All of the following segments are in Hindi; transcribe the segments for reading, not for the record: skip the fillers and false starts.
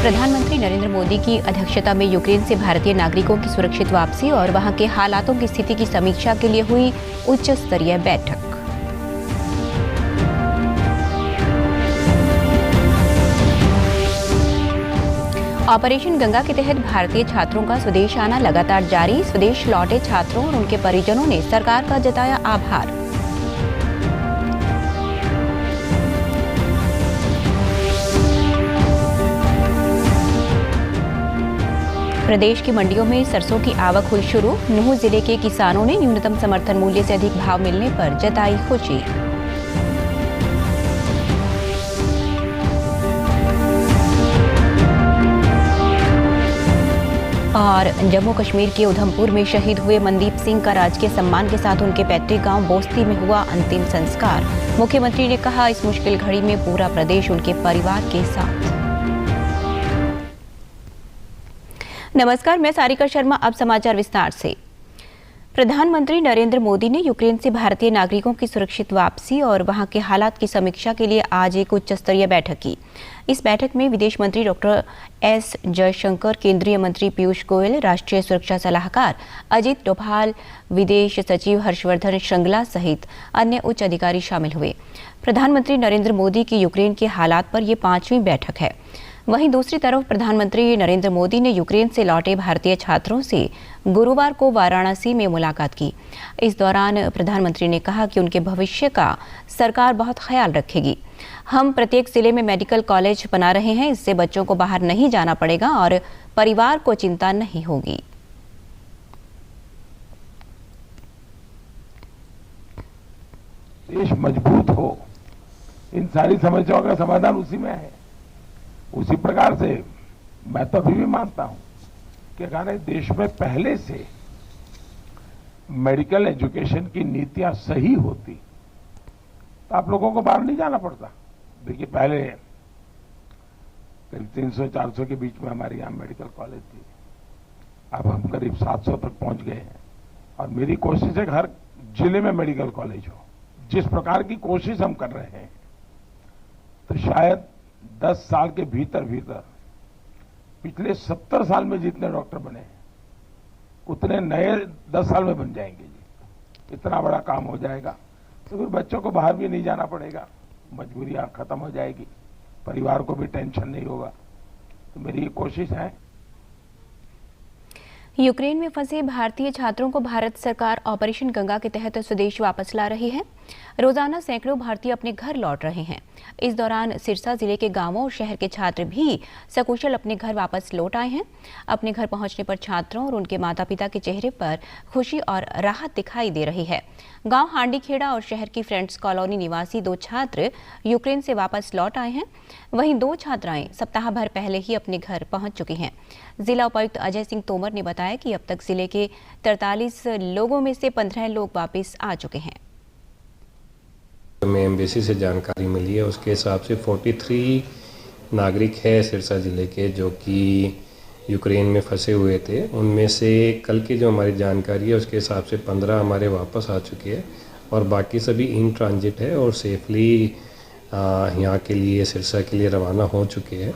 प्रधानमंत्री नरेंद्र मोदी की अध्यक्षता में यूक्रेन से भारतीय नागरिकों की सुरक्षित वापसी और वहां के हालातों की स्थिति की समीक्षा के लिए हुई उच्च स्तरीय बैठक। ऑपरेशन गंगा के तहत भारतीय छात्रों का स्वदेश आना लगातार जारी। स्वदेश लौटे छात्रों और उनके परिजनों ने सरकार का जताया आभार। प्रदेश की मंडियों में सरसों की आवक हुई शुरू। नूंह जिले के किसानों ने न्यूनतम समर्थन मूल्य से अधिक भाव मिलने पर जताई खुशी। और जम्मू कश्मीर के उधमपुर में शहीद हुए मनदीप सिंह का राजकीय सम्मान के साथ उनके पैतृक गांव बोस्ती में हुआ अंतिम संस्कार। मुख्यमंत्री ने कहा, इस मुश्किल घड़ी में पूरा प्रदेश उनके परिवार के साथ। नमस्कार, मैं सारिका शर्मा। अब समाचार विस्तार से। प्रधानमंत्री नरेंद्र मोदी ने यूक्रेन से भारतीय नागरिकों की सुरक्षित वापसी और वहां के हालात की समीक्षा के लिए आज एक उच्च स्तरीय बैठक की। इस बैठक में विदेश मंत्री डॉक्टर एस जयशंकर, केंद्रीय मंत्री पीयूष गोयल, राष्ट्रीय सुरक्षा सलाहकार अजित डोभाल, विदेश सचिव हर्षवर्धन श्रृंगला सहित अन्य उच्च अधिकारी शामिल हुए। प्रधानमंत्री नरेंद्र मोदी की यूक्रेन के हालात पर यह 5वीं बैठक है। वहीं दूसरी तरफ प्रधानमंत्री नरेंद्र मोदी ने यूक्रेन से लौटे भारतीय छात्रों से गुरुवार को वाराणसी में मुलाकात की। इस दौरान प्रधानमंत्री ने कहा कि उनके भविष्य का सरकार बहुत ख्याल रखेगी। हम प्रत्येक जिले में मेडिकल कॉलेज बना रहे हैं, इससे बच्चों को बाहर नहीं जाना पड़ेगा और परिवार को चिंता नहीं होगी। देश मजबूत हो, इन सारी समस्याओं का समाधान उसी में है। उसी प्रकार से मैं तो अभी भी मानता हूं कि अगर देश में पहले से मेडिकल एजुकेशन की नीतियां सही होती तो आप लोगों को बाहर नहीं जाना पड़ता। देखिए, पहले करीब 300-400 के बीच में हमारे यहाँ मेडिकल कॉलेज थी, अब हम करीब 700 तक पहुंच गए हैं और मेरी कोशिश है कि हर जिले में मेडिकल कॉलेज हो। जिस प्रकार की कोशिश हम कर रहे हैं तो शायद 10 साल के भीतर पिछले 70 साल में जितने डॉक्टर बने हैं उतने नए 10 साल में बन जाएंगे जी। इतना बड़ा काम हो जाएगा तो फिर बच्चों को बाहर भी नहीं जाना पड़ेगा, मजबूरियां खत्म हो जाएगी, परिवार को भी टेंशन नहीं होगा। तो मेरी ये कोशिश है। यूक्रेन में फंसे भारतीय छात्रों को भारत सरकार ऑपरेशन गंगा के तहत स्वदेश वापस ला रही है। रोजाना सैकड़ों भारतीय अपने घर लौट रहे हैं। इस दौरान सिरसा जिले के गांवों और शहर के छात्र भी सकुशल अपने घर वापस लौट आए हैं। अपने घर पहुंचने पर छात्रों और उनके माता पिता के चेहरे पर खुशी और राहत दिखाई दे रही है। गांव हांडीखेड़ा और शहर की फ्रेंड्स कॉलोनी निवासी 2 छात्र यूक्रेन से वापस लौट आए हैं। वहीं 2 छात्राएं सप्ताह भर पहले ही अपने घर पहुंच चुकी हैं। जिला उपायुक्त अजय सिंह तोमर ने बताया कि अब तक जिले के 43 लोगों में से 15 लोग वापस आ चुके हैं। हमें एम्बेसी से जानकारी मिली है, उसके हिसाब से 43 नागरिक है सिरसा ज़िले के जो कि यूक्रेन में फंसे हुए थे। उनमें से कल की जो हमारी जानकारी है उसके हिसाब से 15 हमारे वापस आ चुके हैं और बाकी सभी इन ट्रांजिट है और सेफली यहाँ के लिए सिरसा के लिए रवाना हो चुके हैं।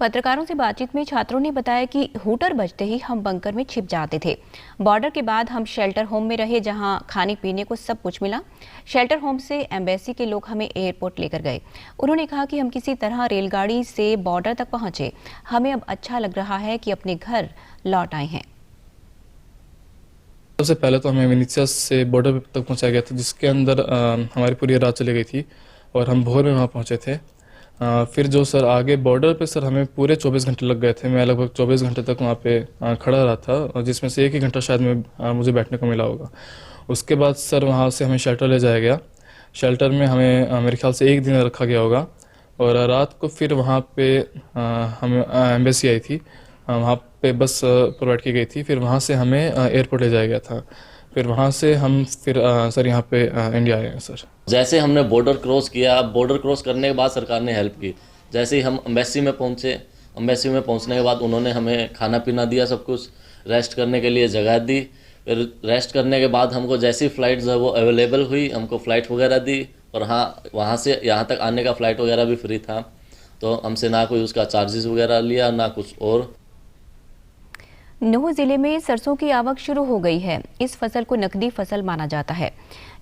पत्रकारों से बातचीत में छात्रों ने बताया कि हूटर बजते ही हम बंकर में छिप जाते थे। बॉर्डर के बाद हम शेल्टर होम में रहे, जहां खाने पीने को सब कुछ मिला। शेल्टर होम से एम्बेसी के लोग हमें एयरपोर्ट लेकर गए। उन्होंने कहा कि हम किसी तरह रेलगाड़ी से बॉर्डर तक पहुंचे। हमें अब अच्छा लग रहा है कि अपने घर लौट आए हैं। सबसे पहले तो हमें विनित्सा से बॉर्डर तक पहुंचाया गया था, जिसके अंदर हमारी पूरी रात चली गई थी और हम भोर में वहाँ पहुँचे थे। फिर जो सर आगे बॉर्डर पे सर हमें पूरे 24 घंटे लग गए थे। मैं लगभग 24 घंटे तक वहाँ पे खड़ा रहा था और जिसमें से 1 ही घंटा शायद मुझे बैठने को मिला होगा। उसके बाद सर वहाँ से हमें शेल्टर ले जाया गया। शेल्टर में हमें मेरे ख्याल से 1 दिन रखा गया होगा और रात को फिर वहाँ पे हमें एम्बेसी आई थी, वहाँ पे बस प्रोवाइड की गई थी। फिर वहाँ से हमें एयरपोर्ट ले जाया गया था। फिर वहाँ से हम फिर सर यहाँ पे इंडिया आए हैं सर। जैसे हमने बॉर्डर क्रॉस किया, बॉर्डर क्रॉस करने के बाद सरकार ने हेल्प की। जैसे ही हम एम्बेसी में पहुँचे, एम्बेसी में पहुँचने के बाद उन्होंने हमें खाना पीना दिया, सब कुछ रेस्ट करने के लिए जगह दी। फिर रेस्ट करने के बाद हमको जैसी फ़्लाइट्स है वो अवेलेबल हुई, हमको फ़्लाइट वगैरह दी और हाँ, वहाँ से यहाँ तक आने का फ़्लाइट वगैरह भी फ्री था। तो हमसे ना कोई उसका चार्जेस वगैरह लिया ना कुछ और। नूंह जिले में सरसों की आवक शुरू हो गई है। इस फसल को नकदी फसल माना जाता है।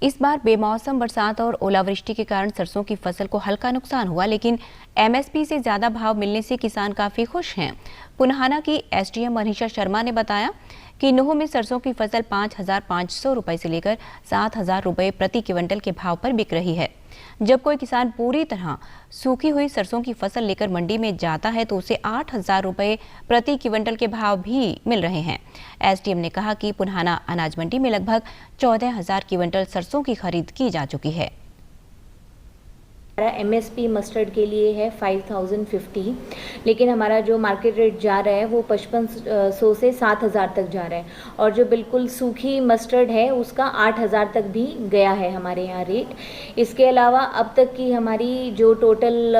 इस बार बेमौसम बरसात और ओलावृष्टि के कारण सरसों की फसल को हल्का नुकसान हुआ, लेकिन एमएसपी से ज्यादा भाव मिलने से किसान काफी खुश हैं। पुन्हाना की एसडीएम मनीषा शर्मा ने बताया कि नूंह में सरसों की फसल 5,500 रुपए से लेकर 7,000 रुपए प्रति क्विंटल के भाव पर बिक रही है। जब कोई किसान पूरी तरह सूखी हुई सरसों की फसल लेकर मंडी में जाता है तो उसे 8,000 रुपए प्रति क्विंटल के भाव भी मिल रहे हैं। एसडीएम ने कहा कि पुन्हाना अनाज मंडी में लगभग 14,000 क्विंटल सरसों की खरीद की जा चुकी है। हमारा एमएसपी मस्टर्ड के लिए है 5,050, लेकिन हमारा जो मार्केट रेट जा रहा है वो 5,500 से 7,000 तक जा रहा है, और जो बिल्कुल सूखी मस्टर्ड है उसका 8,000 तक भी गया है हमारे यहाँ रेट। इसके अलावा अब तक की हमारी जो टोटल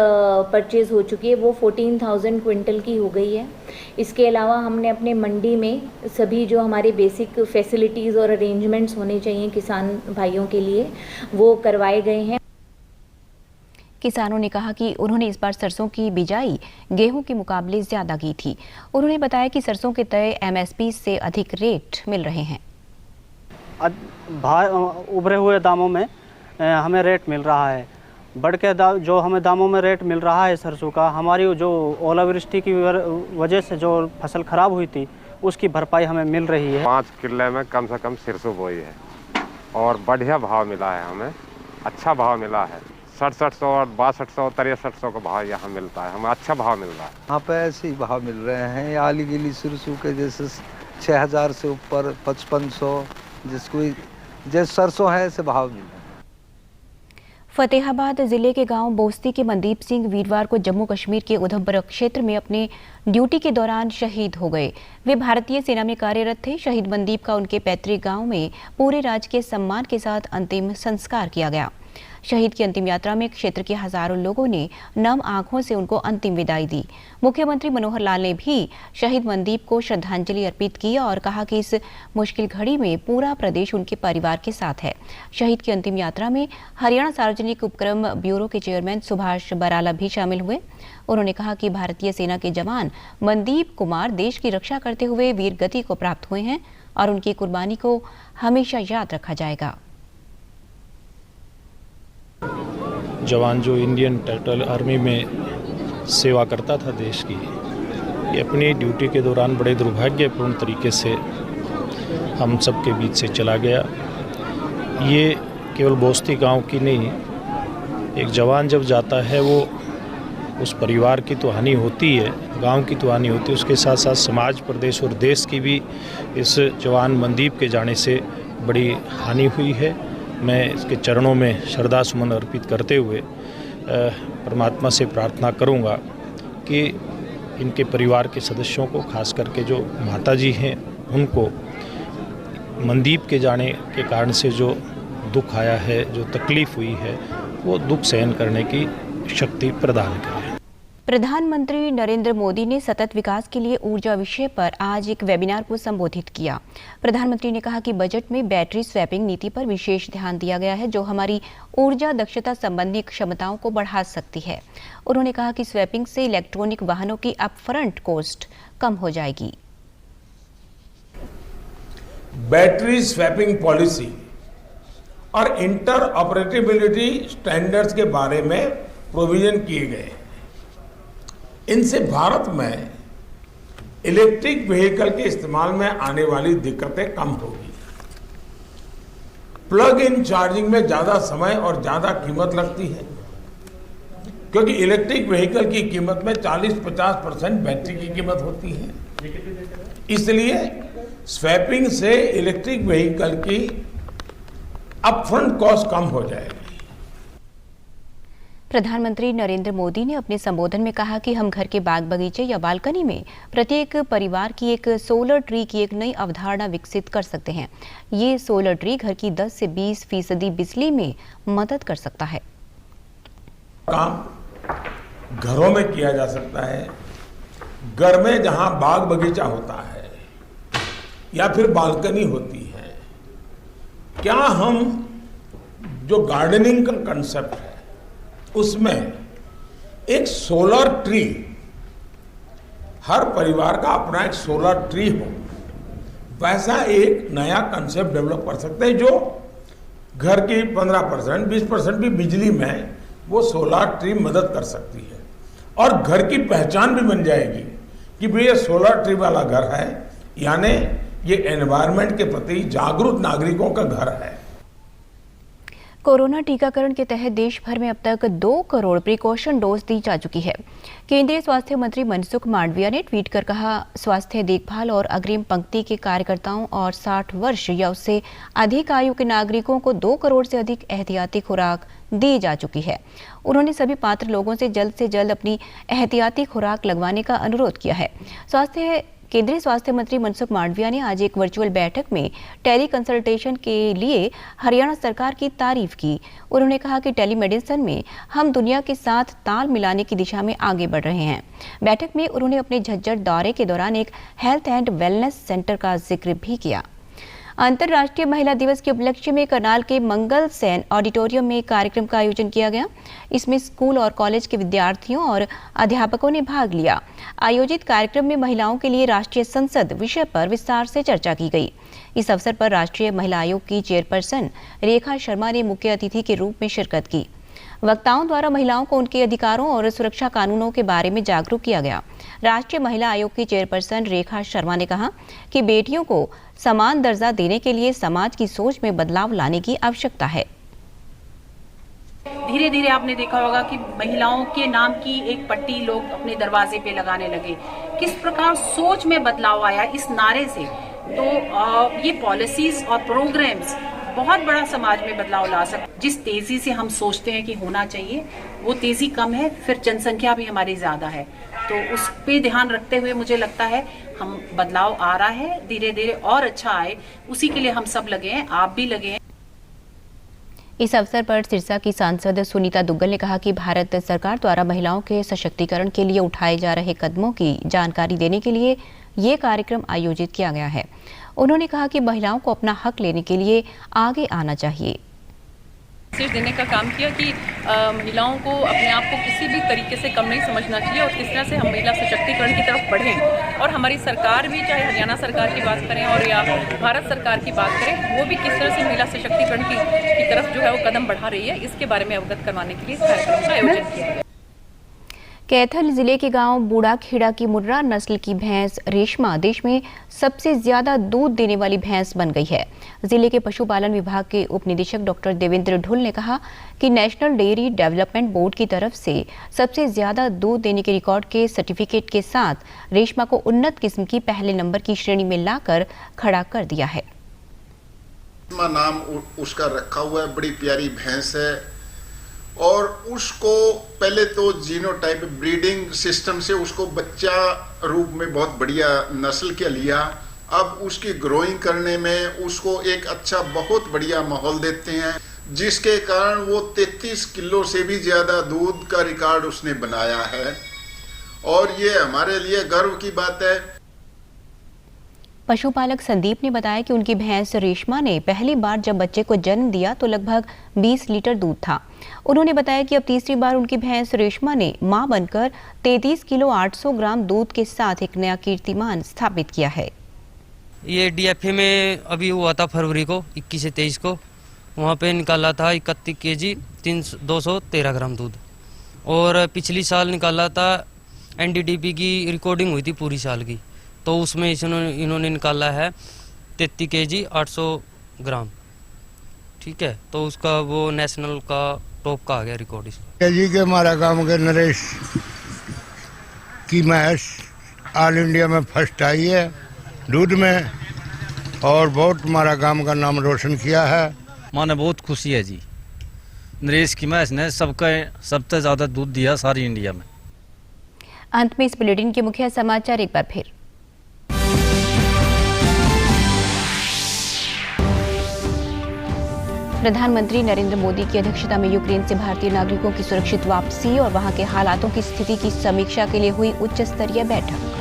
परचेज हो चुकी है वो 14,000 क्विंटल की हो गई है। इसके अलावा हमने अपने मंडी में सभी जो हमारे बेसिक फैसिलिटीज़ और अरेंजमेंट्स होने चाहिए किसान भाइयों के लिए वो करवाए गए हैं। किसानों ने कहा कि उन्होंने इस बार सरसों की बिजाई गेहूं के मुकाबले ज्यादा की थी। उन्होंने बताया कि सरसों के तय एमएसपी से अधिक रेट मिल रहे हैं। उभरे हुए दामों में हमें रेट मिल रहा है। बढ़ के जो हमें दामों में रेट मिल रहा है सरसों का, हमारी जो ओलावृष्टि की वजह से जो फसल खराब हुई थी उसकी भरपाई हमें मिल रही है। 5 किले में कम से कम सरसों बोई है और बढ़िया भाव मिला है, हमें अच्छा भाव मिला है। 6700 और 6200 6300 का भाव यहाँ मिलता है, हमें अच्छा भाव मिल रहा है। यहाँ पे ऐसे ही भाव मिल रहे हैं। आली गिली सरसों के जैसे 6,000 से ऊपर 5500, जिसको जैसे सरसों है ऐसे भाव मिल रहे हैं। फतेहाबाद जिले के गांव बोस्ती के मनदीप सिंह वीरवार को जम्मू कश्मीर के उधमपुर क्षेत्र में अपने ड्यूटी के दौरान शहीद हो गए। वे भारतीय सेना में कार्यरत थे। शहीद मनदीप का उनके पैतृक गांव में पूरे राजकीय सम्मान के साथ अंतिम संस्कार किया गया। शहीद की अंतिम यात्रा में क्षेत्र के हजारों लोगों ने नम आंखों से उनको अंतिम विदाई दी। मुख्यमंत्री मनोहर लाल ने भी शहीद मनदीप को श्रद्धांजलि अर्पित की और कहा कि इस मुश्किल घड़ी में पूरा प्रदेश उनके परिवार के साथ है। शहीद की अंतिम यात्रा में हरियाणा सार्वजनिक उपक्रम ब्यूरो के चेयरमैन सुभाष बराला भी शामिल हुए। उन्होंने कहा कि भारतीय सेना के जवान मनदीप कुमार देश की रक्षा करते हुए वीर गति को प्राप्त हुए हैं और उनकी कुर्बानी को हमेशा याद रखा जाएगा। जवान जो इंडियन टेरिटोरियल आर्मी में सेवा करता था देश की, ये अपनी ड्यूटी के दौरान बड़े दुर्भाग्यपूर्ण तरीके से हम सब के बीच से चला गया। ये केवल बोस्ती गांव की नहीं, एक जवान जब जाता है वो उस परिवार की तो हानि होती है, गांव की तो हानि होती है, उसके साथ साथ समाज, प्रदेश और देश की भी इस जवान मनदीप के जाने से बड़ी हानि हुई है। मैं इसके चरणों में श्रद्धा सुमन अर्पित करते हुए परमात्मा से प्रार्थना करूंगा कि इनके परिवार के सदस्यों को, खास करके जो माताजी हैं, उनको मनदीप के जाने के कारण से जो दुख आया है, जो तकलीफ़ हुई है, वो दुख सहन करने की शक्ति प्रदान करें। प्रधानमंत्री नरेंद्र मोदी ने सतत विकास के लिए ऊर्जा विषय पर आज एक वेबिनार को संबोधित किया। प्रधानमंत्री ने कहा कि बजट में बैटरी स्वैपिंग नीति पर विशेष ध्यान दिया गया है, जो हमारी ऊर्जा दक्षता संबंधी क्षमताओं को बढ़ा सकती है। उन्होंने कहा कि स्वैपिंग से इलेक्ट्रॉनिक वाहनों की अपफ्रंट कॉस्ट कम हो जाएगी। बैटरी स्वैपिंग पॉलिसी और इंटर ऑपरेटेबिलिटी स्टैंडर्ड्स के बारे में प्रोविजन किए गए। इनसे भारत में इलेक्ट्रिक व्हीकल के इस्तेमाल में आने वाली दिक्कतें कम होगी। प्लग इन चार्जिंग में ज्यादा समय और ज्यादा कीमत लगती है, क्योंकि इलेक्ट्रिक व्हीकल की कीमत में 40-50% बैटरी की कीमत होती है। इसलिए स्वैपिंग से इलेक्ट्रिक व्हीकल की अपफ्रंट कॉस्ट कम हो जाएगी। प्रधानमंत्री नरेंद्र मोदी ने अपने संबोधन में कहा कि हम घर के बाग बगीचे या बालकनी में प्रत्येक परिवार की एक सोलर ट्री की एक नई अवधारणा विकसित कर सकते हैं। ये सोलर ट्री घर की 10 से 20% बिजली में मदद कर सकता है। काम घरों में किया जा सकता है। घर में जहां बाग बगीचा होता है या फिर बालकनी होती है, क्या हम जो गार्डनिंग का कंसेप्ट है उसमें एक सोलर ट्री, हर परिवार का अपना एक सोलर ट्री हो, वैसा एक नया कंसेप्ट डेवलप कर सकते हैं जो घर की 15%, 20% भी बिजली में वो सोलर ट्री मदद कर सकती है और घर की पहचान भी बन जाएगी कि भाई ये सोलर ट्री वाला घर है, यानी ये एनवायरनमेंट के प्रति जागरूक नागरिकों का घर है। कोरोना टीकाकरण के तहत देश भर में अब तक 2 करोड़ प्रिकॉशन डोज दी जा चुकी है। केंद्रीय स्वास्थ्य मंत्री मनसुख मांडविया ने ट्वीट कर कहा, स्वास्थ्य देखभाल और अग्रिम पंक्ति के कार्यकर्ताओं और 60 वर्ष या उससे अधिक आयु के नागरिकों को 2 करोड़ से अधिक एहतियाती खुराक दी जा चुकी है। उन्होंने सभी पात्र लोगों से जल्द अपनी एहतियाती खुराक लगवाने का अनुरोध किया है। केंद्रीय स्वास्थ्य मंत्री मनसुख मांडविया ने आज एक वर्चुअल बैठक में टेली कंसल्टेशन के लिए हरियाणा सरकार की तारीफ की। उन्होंने कहा कि टेलीमेडिसिन में हम दुनिया के साथ ताल मिलाने की दिशा में आगे बढ़ रहे हैं। बैठक में उन्होंने अपने झज्जर दौरे के दौरान एक हेल्थ एंड वेलनेस सेंटर का जिक्र भी किया। अंतर्राष्ट्रीय महिला दिवस के उपलक्ष्य में करनाल के मंगल सेन ऑडिटोरियम में कार्यक्रम का आयोजन किया गया। इसमें स्कूल और कॉलेज के विद्यार्थियों और अध्यापकों ने भाग लिया। आयोजित कार्यक्रम में महिलाओं के लिए राष्ट्रीय संसद विषय पर विस्तार से चर्चा की गई। इस अवसर पर राष्ट्रीय महिला आयोग की चेयरपर्सन रेखा शर्मा ने मुख्य अतिथि के रूप में शिरकत की। वक्ताओं द्वारा महिलाओं को उनके अधिकारों और सुरक्षा कानूनों के बारे में जागरूक किया गया। राष्ट्रीय महिला आयोग की चेयरपर्सन रेखा शर्मा ने कहा कि बेटियों को समान दर्जा देने के लिए समाज की सोच में बदलाव लाने की आवश्यकता है। धीरे धीरे आपने देखा होगा कि महिलाओं के नाम की एक पट्टी लोग अपने दरवाजे पे लगाने लगे। किस प्रकार सोच में बदलाव आया इस नारे से। तो ये पॉलिसीज और प्रोग्राम्स बहुत बड़ा समाज में बदलाव ला सकते। जिस तेजी से हम सोचते हैं कि होना चाहिए वो तेजी कम है, फिर जनसंख्या भी हमारी ज्यादा है, तो उस पे ध्यान रखते हुए मुझे लगता है हम बदलाव आ रहा है, धीरे धीरे और अच्छा आए, उसी के लिए हम सब लगे हैं, आप भी लगे हैं। इस अवसर पर सिरसा की सांसद सुनीता दुग्गल ने कहा कि भारत सरकार द्वारा महिलाओं के सशक्तिकरण के लिए उठाए जा रहे कदमों की जानकारी देने के लिए ये कार्यक्रम आयोजित किया गया है। उन्होंने कहा कि महिलाओं को अपना हक लेने के लिए आगे आना चाहिए। मैसेज देने का काम किया कि महिलाओं को अपने आप को किसी भी तरीके से कम नहीं समझना चाहिए और किस तरह से हम महिला सशक्तिकरण की तरफ बढ़ें। और हमारी सरकार भी, चाहे हरियाणा सरकार की बात करें और या भारत सरकार की बात करें, वो भी किस तरह से महिला सशक्तिकरण की तरफ जो है वो कदम बढ़ा रही है, इसके बारे में अवगत करवाने के लिए कार्यक्रम का आयोजन किया गया। कैथल जिले के गांव बूढ़ाखेड़ा की मुर्रा नस्ल की भैंस रेशमा देश में सबसे ज्यादा दूध देने वाली भैंस बन गई है। जिले के पशुपालन विभाग के उप निदेशक डॉक्टर देवेंद्र ढुल ने कहा कि नेशनल डेयरी डेवलपमेंट बोर्ड की तरफ से सबसे ज्यादा दूध देने के रिकॉर्ड के सर्टिफिकेट के साथ रेशमा को उन्नत किस्म की पहले नंबर की श्रेणी में लाकर खड़ा कर दिया है। नाम उसका रखा हुआ है, बड़ी प्यारी भैंस है और उसको पहले तो जीनोटाइप ब्रीडिंग सिस्टम से उसको बच्चा रूप में बहुत बढ़िया नस्ल के लिया। अब उसकी ग्रोइंग करने में उसको एक अच्छा बहुत बढ़िया माहौल देते हैं, जिसके कारण वो 33 किलो से भी ज्यादा दूध का रिकॉर्ड उसने बनाया है और ये हमारे लिए गर्व की बात है। पशुपालक संदीप ने बताया कि उनकी भैंस रेशमा ने पहली बार जब बच्चे को जन्म दिया तो लगभग 20 लीटर दूध था। उन्होंने बताया कि अब तीसरी बार उनकी भैंस रेशमा ने मां बनकर 33 किलो 800 ग्राम दूध के साथ एक नया कीर्तिमान स्थापित किया है। ये डीएफए में अभी हुआ था फरवरी को 21 से 23 को, वहाँ पे निकाला था 31 केजी 213 ग्राम दूध और पिछली साल निकाला था एनडीडीपी की रिकॉर्डिंग हुई थी पूरी साल की, तो उसमें इन्होंने निकाला है 33 केजी 800 ग्राम। ठीक है, तो उसका वो नेशनल का टॉप का आ गया रिकॉर्ड। जी के हमारा गांव के नरेश की भैंस ऑल इंडिया में फर्स्ट आई है दूध में और बहुत हमारा गांव का नाम रोशन किया है। माने बहुत खुशी है जी, नरेश की भैंस ने सबसे ज्यादा दूध दिया सारी इंडिया में। अंत में इस बुलेटिन के मुख्य समाचार एक बार फिर। प्रधानमंत्री नरेंद्र मोदी की अध्यक्षता में यूक्रेन से भारतीय नागरिकों की सुरक्षित वापसी और वहां के हालातों की स्थिति की समीक्षा के लिए हुई उच्च स्तरीय बैठक।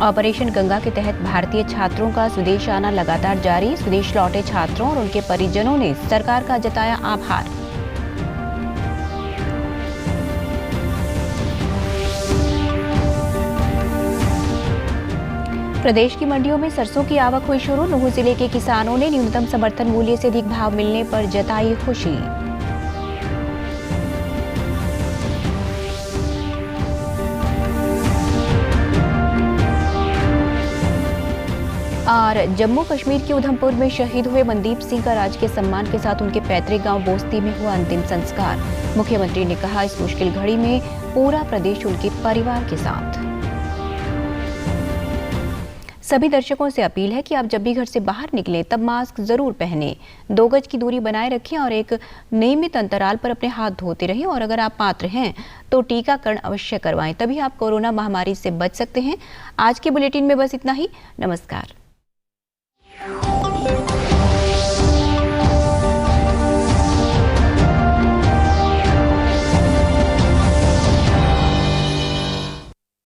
ऑपरेशन गंगा के तहत भारतीय छात्रों का स्वदेश आना लगातार जारी। स्वदेश लौटे छात्रों और उनके परिजनों ने सरकार का जताया आभार। प्रदेश की मंडियों में सरसों की आवक हुई शुरू। नुह जिले के किसानों ने न्यूनतम समर्थन मूल्य से अधिक भाव मिलने पर जताई खुशी। और जम्मू कश्मीर के उधमपुर में शहीद हुए मनदीप सिंह का राजकीय सम्मान के साथ उनके पैतृक गांव बोस्ती में हुआ अंतिम संस्कार। मुख्यमंत्री ने कहा, इस मुश्किल घड़ी में पूरा प्रदेश उनके परिवार के साथ। सभी दर्शकों से अपील है कि आप जब भी घर से बाहर निकलें तब मास्क जरूर पहनें, 2 गज की दूरी बनाए रखें और एक नियमित अंतराल पर अपने हाथ धोते रहें। और अगर आप पात्र हैं तो टीकाकरण अवश्य करवाएं, तभी आप कोरोना महामारी से बच सकते हैं। आज के बुलेटिन में बस इतना ही। नमस्कार।